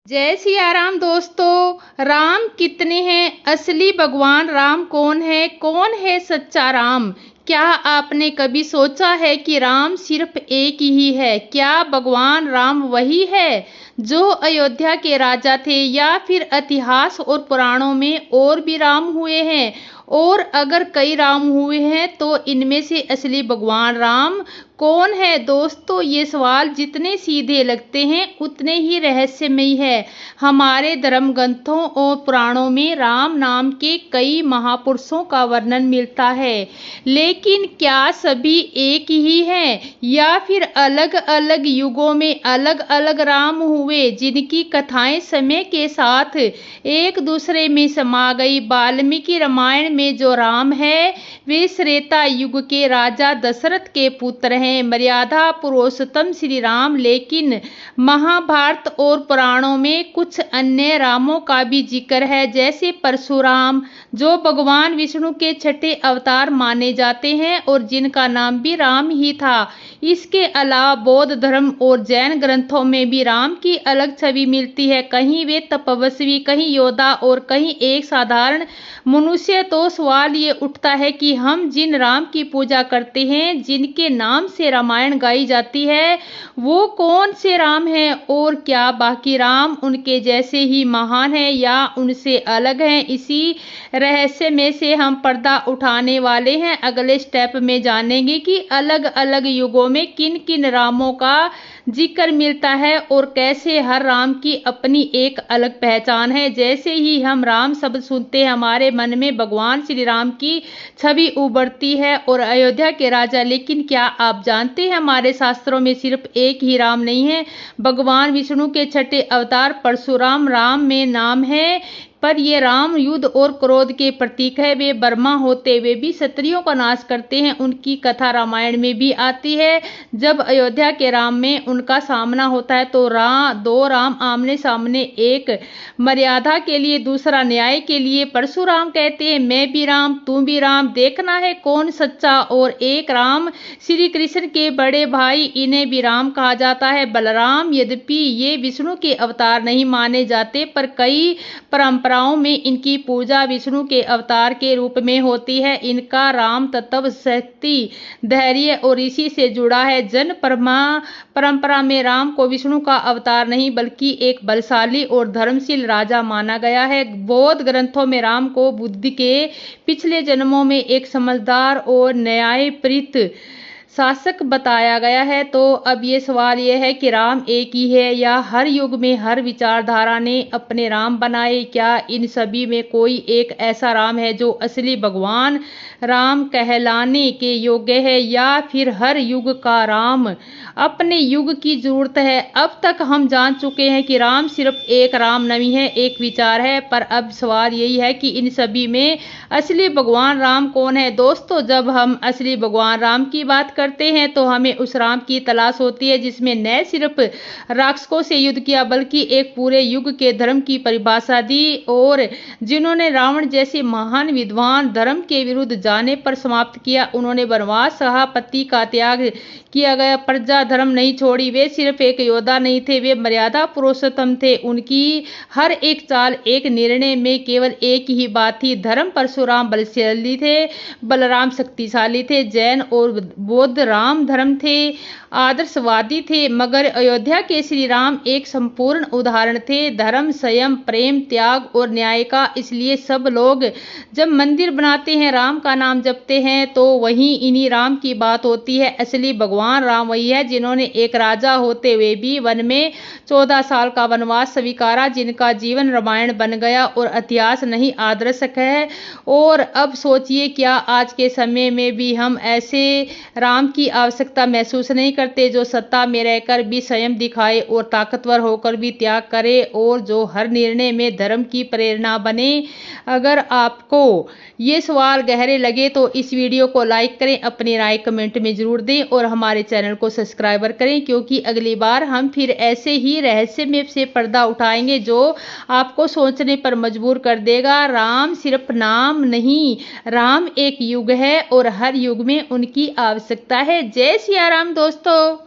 जय सिया राम दोस्तों। राम कितने हैं? असली भगवान राम कौन है सच्चा राम? क्या आपने कभी सोचा है कि राम सिर्फ एक ही है? क्या भगवान राम वही है जो अयोध्या के राजा थे, या फिर इतिहास और पुराणों में और भी राम हुए हैं? और अगर कई राम हुए हैं तो इनमें से असली भगवान राम कौन है? दोस्तों, ये सवाल जितने सीधे लगते हैं उतने ही रहस्यमयी है। हमारे धर्म ग्रंथों और पुराणों में राम नाम के कई महापुरुषों का वर्णन मिलता है, लेकिन क्या सभी एक ही हैं, या फिर अलग अलग युगों में अलग अलग राम हुए जिनकी कथाएं समय के साथ एक दूसरे में समा गई? वाल्मीकि रामायण में जो राम है वे त्रेता युग के राजा दशरथ के पुत्र हैं, मर्यादा पुरुषोत्तम श्री राम। लेकिन महाभारत और पुराणों में कुछ अन्य रामों का भी जिक्र है, जैसे परशुराम, जो भगवान विष्णु के छठे अवतार माने जाते हैं और जिनका नाम भी राम ही था। इसके अलावा बौद्ध धर्म और जैन ग्रंथों में भी राम की अलग छवि मिलती है। कहीं वे तपस्वी, कहीं योद्धा और कहीं एक साधारण मनुष्य। तो सवाल ये उठता है कि हम जिन राम की पूजा करते हैं, जिनके नाम से रामायण गाई जाती है, वो कौन से राम हैं? और क्या बाकी राम उनके जैसे ही महान हैं या उनसे अलग हैं? इसी रहस्य में से हम पर्दा उठाने वाले हैं। अगले स्टेप में जानेंगे कि अलग अलग युगों में किन किन रामों का जिक्र मिलता है और कैसे हर राम की अपनी एक अलग पहचान है। जैसे ही हम राम शब्द सुनते हैं, हमारे मन में भगवान श्री राम की छवि उभरती है और अयोध्या के राजा। लेकिन क्या आप जानते हैं, हमारे शास्त्रों में सिर्फ एक ही राम नहीं है। भगवान विष्णु के छठे अवतार परशुराम राम में नाम है, पर ये राम युद्ध और क्रोध के प्रतीक है। वे ब्रह्मा होते हुए भी क्षत्रियों का नाश करते हैं। उनकी कथा रामायण में भी आती है। जब अयोध्या के राम में उनका सामना होता है तो दो राम आमने सामने, एक मर्यादा के लिए, दूसरा न्याय के लिए। परशुराम कहते हैं, मैं भी राम, तू भी राम, देखना है कौन सच्चा। और एक राम श्री कृष्ण के बड़े भाई, इन्हें भी राम कहा जाता है। बलराम, यद्यपि ये विष्णु के अवतार नहीं माने जाते, पर कई परंपराओं में इनकी पूजा विष्णु के अवतार के रूप में होती है। इनका राम तत्व शक्ति, धैर्य और ऋषि से जुड़ा है। जन परंपरा में राम को विष्णु का अवतार नहीं बल्कि एक बलशाली और धर्मशील राजा माना गया है। बौद्ध ग्रंथों में राम को बुद्ध के पिछले जन्मों में एक समझदार और न्यायप्रित शासक बताया गया है। तो अब ये सवाल ये है कि राम एक ही है या हर युग में हर विचारधारा ने अपने राम बनाए? क्या इन सभी में कोई एक ऐसा राम है जो असली भगवान राम कहलाने के योग्य है, या फिर हर युग का राम अपने युग की जरूरत है? अब तक हम जान चुके हैं कि राम सिर्फ एक राम नहीं है, एक विचार है। पर अब सवाल यही है कि इन सभी में असली भगवान राम कौन है? दोस्तों, जब हम असली भगवान राम की बात करते हैं तो हमें उस राम की तलाश होती है जिसमें न सिर्फ राक्षसों से युद्ध किया बल्कि एक पूरे युग के धर्म की परिभाषा दी, और जिन्होंने रावण जैसे महान विद्वान धर्म के विरुद्ध जाने पर समाप्त किया। उन्होंने वनवास सहा, पति का त्याग किया गया, प्रजा धर्म नहीं छोड़ी। वे सिर्फ एक योद्धा नहीं थे, वे मर्यादा पुरुषोत्तम थे। उनकी हर एक चाल, एक निर्णय में केवल एक ही बात थी, धर्म। परशुराम बलशाली थे, बलराम शक्तिशाली थे, जैन और बौद्ध राम धर्म थे, आदर्शवादी थे, मगर अयोध्या के श्री राम एक संपूर्ण उदाहरण थे धर्म, संयम, प्रेम, त्याग और न्याय का। इसलिए सब लोग जब मंदिर बनाते हैं, राम का नाम जपते हैं, तो वहीं इन्हीं राम की बात होती है। असली भगवान राम वही है जिन्होंने एक राजा होते हुए भी वन में 14 साल का वनवास स्वीकारा, जिनका जीवन रामायण बन गया और इतिहास नहीं आदर्श है। और अब सोचिए, क्या आज के समय में भी हम ऐसे राम की आवश्यकता महसूस नहीं करते, जो सत्ता में रहकर भी संयम दिखाए और ताकतवर होकर भी त्याग करे, और जो हर निर्णय में धर्म की प्रेरणा बने? अगर आपको ये सवाल गहरे लगे तो इस वीडियो को लाइक करें, अपनी राय कमेंट में जरूर दें और हमारे चैनल को सब्सक्राइब करें, क्योंकि अगली बार हम फिर ऐसे ही रहस्यमय से पर्दा उठाएंगे जो आपको सोचने पर मजबूर कर देगा। राम सिर्फ नाम नहीं, राम एक युग है और हर युग में उनकी आवश्यकता है। जय सिया राम दोस्तों।